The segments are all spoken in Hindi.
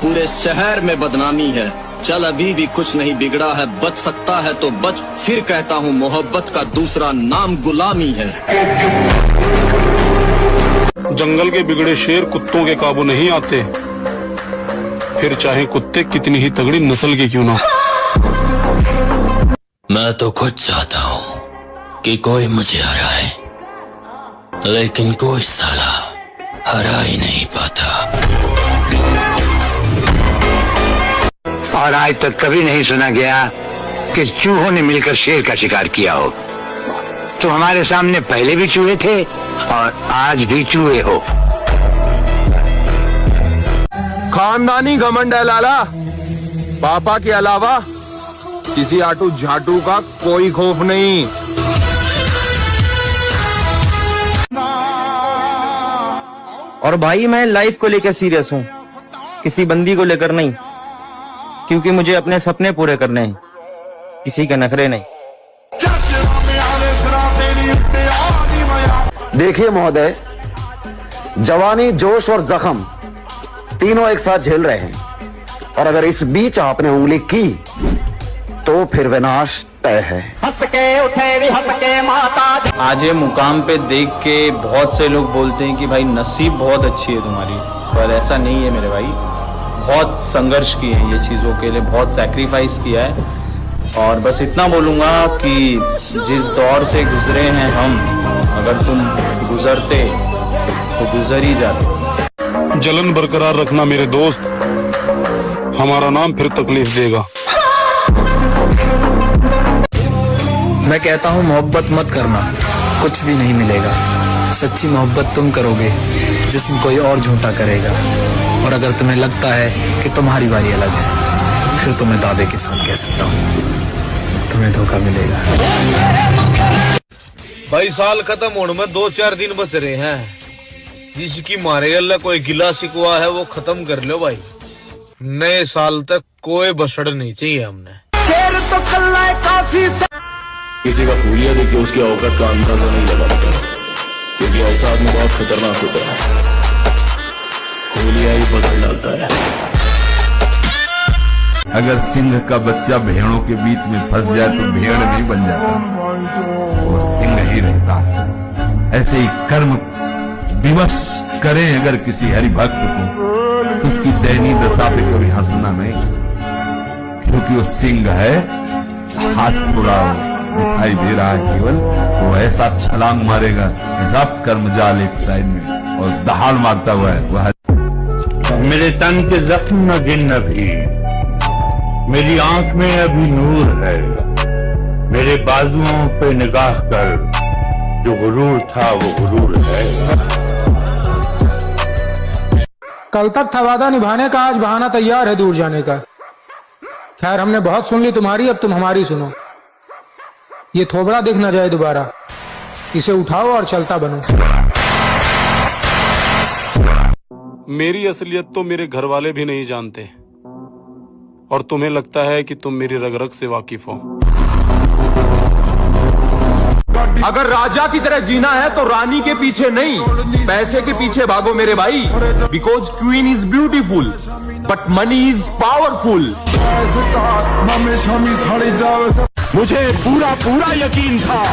पूरे शहर में बदनामी है। चल अभी भी कुछ नहीं बिगड़ा है, बच सकता है तो बच, फिर कहता हूँ मोहब्बत का दूसरा नाम गुलामी है। जंगल के बिगड़े शेर कुत्तों के काबू नहीं आते, फिर चाहे कुत्ते कितनी ही तगड़ी नस्ल के क्यों ना। मैं तो खुद चाहता हूँ कि कोई मुझे हराए, लेकिन कोई साला हरा ही नहीं पाता। और आज तक कभी नहीं सुना गया कि चूहों ने मिलकर शेर का शिकार किया हो। तो हमारे सामने पहले भी चूहे थे और आज भी चूहे हो। खानदानी घमंड है लाला, पापा के अलावा किसी आटू झाटू का कोई खौफ नहीं। और भाई मैं लाइफ को लेकर सीरियस हूँ, किसी बंदी को लेकर नहीं, क्योंकि मुझे अपने सपने पूरे करने हैं, किसी के नखरे नहीं। देखिए महोदय, जवानी, जोश और जख्म तीनों एक साथ झेल रहे हैं, और अगर इस बीच आपने उंगली की तो फिर विनाश तय है। हंस के उठे भी हंस के माता। आज ये मुकाम पे देख के बहुत से लोग बोलते हैं कि भाई नसीब बहुत अच्छी है तुम्हारी, पर ऐसा नहीं है मेरे भाई। बहुत संघर्ष किए हैं ये चीज़ों के लिए, बहुत सैक्रिफाइस किया है, और बस इतना बोलूँगा कि जिस दौर से गुजरे हैं हम, अगर तुम गुजरते तो गुजर ही जाते। जलन बरकरार रखना मेरे दोस्त, हमारा नाम फिर तकलीफ देगा। मैं कहता हूँ मोहब्बत मत करना, कुछ भी नहीं मिलेगा। सच्ची मोहब्बत तुम करोगे जिसमें कोई और झूठा करेगा, और अगर तुम्हें लगता है कि तुम्हारी बारी अलग है, फिर तो मैं दावे के साथ कह सकता हूँ तुम्हें धोखा मिलेगा। भाई साल खत्म होने में 2-4 दिन बच रहे हैं, जिसकी मारे अल्लाह कोई गिला शिकवा है वो खत्म कर लो भाई। नए साल तक कोई बसड़ नहीं चाहिए हमने। शेर तो कल्ला है काफी। किसी का फूलिया देख के उसकी औकात का अंदाजा नहीं लगाता, क्योंकि ऐसा आदमी बहुत खतरनाक होता है, फूलिया ही बदल डालता है। अगर सिंह का बच्चा भेड़ों के बीच में फंस जाए तो भेड़ नहीं बन जाता, वो सिंह ही रहता है। ऐसे ही कर्म विवश करें अगर किसी हरि भक्त को, उसकी दयनीय दशा पे कभी हंसना नहीं, क्योंकि वो सिंह है। हाथ थोड़ा दिखाई दे रहा है केवल, वो ऐसा छलांग मारेगा, ऐसा कर्मजाल एक साइड में और दहाड़ मारता हुआ है वह। मेरे तन के जख्म न गिन भी, मेरी आंख में अभी नूर है, मेरे बाजुओं पे निगाह कर, जो गुरूर था वो गुरूर है। कल तक था वादा निभाने का, आज बहाना तैयार है दूर जाने का। खैर हमने बहुत सुन ली तुम्हारी, अब तुम हमारी सुनो। ये थोबड़ा दिख न जाए दोबारा, इसे उठाओ और चलता बनो। मेरी असलियत तो मेरे घर वाले भी नहीं जानते, और तुम्हें लगता है कि तुम मेरी रग रग से वाकिफ हो। अगर राजा की तरह जीना है तो रानी के पीछे नहीं, पैसे के पीछे भागो मेरे भाई। Because queen is beautiful but money is powerful. मुझे पूरा यकीन था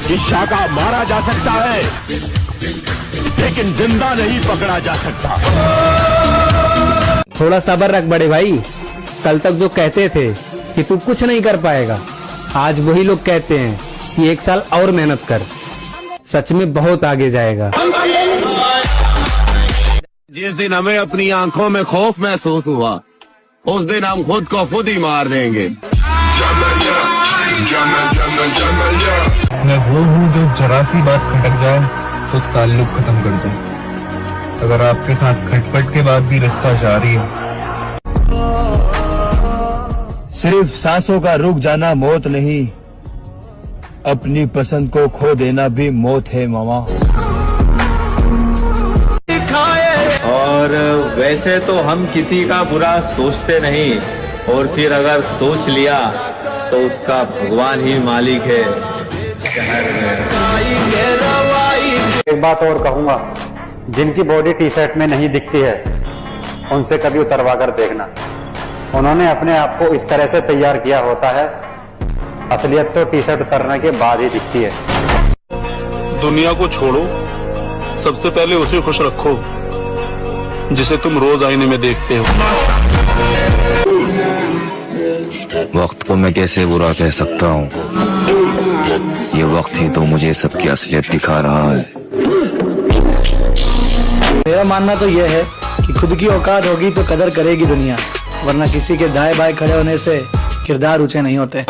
कि शाका मारा जा सकता है, लेकिन जिंदा नहीं पकड़ा जा सकता। थोड़ा सब्र रख बड़े भाई, कल तक जो कहते थे कि तू कुछ नहीं कर पाएगा, आज वही लोग कहते हैं कि 1 साल और मेहनत कर, सच में बहुत आगे जाएगा। जिस दिन हमें अपनी आंखों में खौफ महसूस हुआ, उस दिन हम खुद को खुद ही मार देंगे। मैं वो हूँ जो जरा सी बात खटक जाए तो ताल्लुक खत्म कर दे। अगर आपके साथ खटपट के बाद भी रिश्ता जारी है। सिर्फ सांसों का रुक जाना मौत नहीं, अपनी पसंद को खो देना भी मौत है मामा। और वैसे तो हम किसी का बुरा सोचते नहीं, और फिर अगर सोच लिया तो उसका भगवान ही मालिक है। एक बात और कहूंगा, जिनकी बॉडी टी शर्ट में नहीं दिखती है उनसे कभी उतरवा कर देखना। उन्होंने अपने आप को इस तरह से तैयार किया होता है, असलियत तो टी शर्ट उतरने के बाद ही दिखती है। दुनिया को छोड़ो, सबसे पहले उसे खुश रखो जिसे तुम रोज आईने में देखते हो। वक्त को मैं कैसे बुरा कह सकता हूँ, ये वक्त ही तो मुझे सबकी असलियत दिखा रहा है। मेरा मानना तो यह है कि खुद की औकात होगी तो कदर करेगी दुनिया, वरना किसी के दाएं बाएं खड़े होने से किरदार ऊंचे नहीं होते।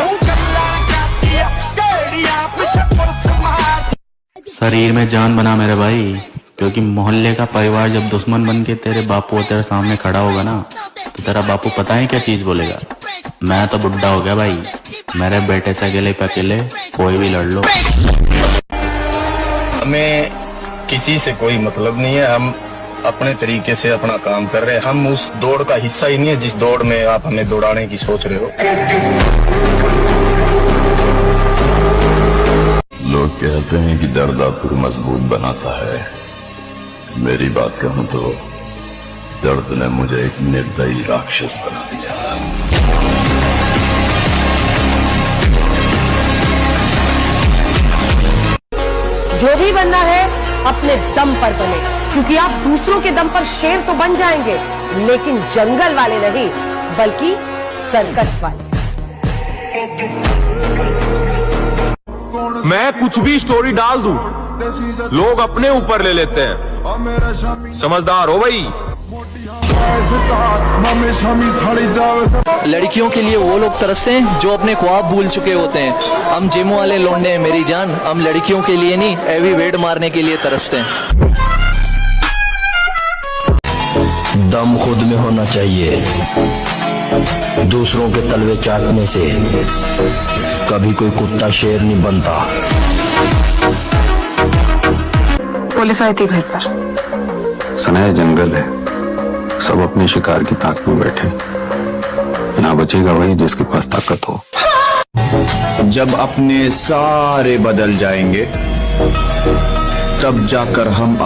शरीर में जान बना मेरे भाई, क्योंकि मोहल्ले का परिवार जब दुश्मन बन के तेरे बापू तेरे सामने खड़ा होगा ना, तो तेरा बापू पता है क्या चीज बोलेगा? मैं तो बुढ़ा हो गया भाई, मेरे बेटे से अकेले पे अकेले कोई भी लड़ लो। हमें किसी से कोई मतलब नहीं है, हम अपने तरीके से अपना काम कर रहे हैं। हम उस दौड़ का हिस्सा ही नहीं है जिस दौड़ में आप हमें दौड़ाने की सोच रहे हो। लोग कहते हैं कि दर्द आपको मजबूत बनाता है। मेरी बात कहूं तो दर्द ने मुझे एक निर्दयी राक्षस बना दिया। जो भी बनना है अपने दम पर बने, क्योंकि आप दूसरों के दम पर शेर तो बन जाएंगे, लेकिन जंगल वाले नहीं, बल्कि सर्कस वाले। मैं कुछ भी स्टोरी डाल दूं, लोग अपने ऊपर ले लेते हैं। समझदार हो भाई। लड़कियों के लिए वो लोग तरसते हैं जो अपने ख्वाब भूल चुके होते हैं। हम जिम वाले लौंडे हैं मेरी जान, हम लड़कियों के लिए नहीं, हैवी वेट मारने के लिए तरसते हैं। दम खुद में होना चाहिए, दूसरों के तलवे चाटने से कभी कोई कुत्ता शेर नहीं बनता। पुलिस आई थी घर पर। सनाया जंगल है, सब अपने शिकार की ताक में बैठे। यहाँ बचेगा वही जिसके पास ताकत हो। जब अपने सारे बदल जाएंगे तब जाकर हम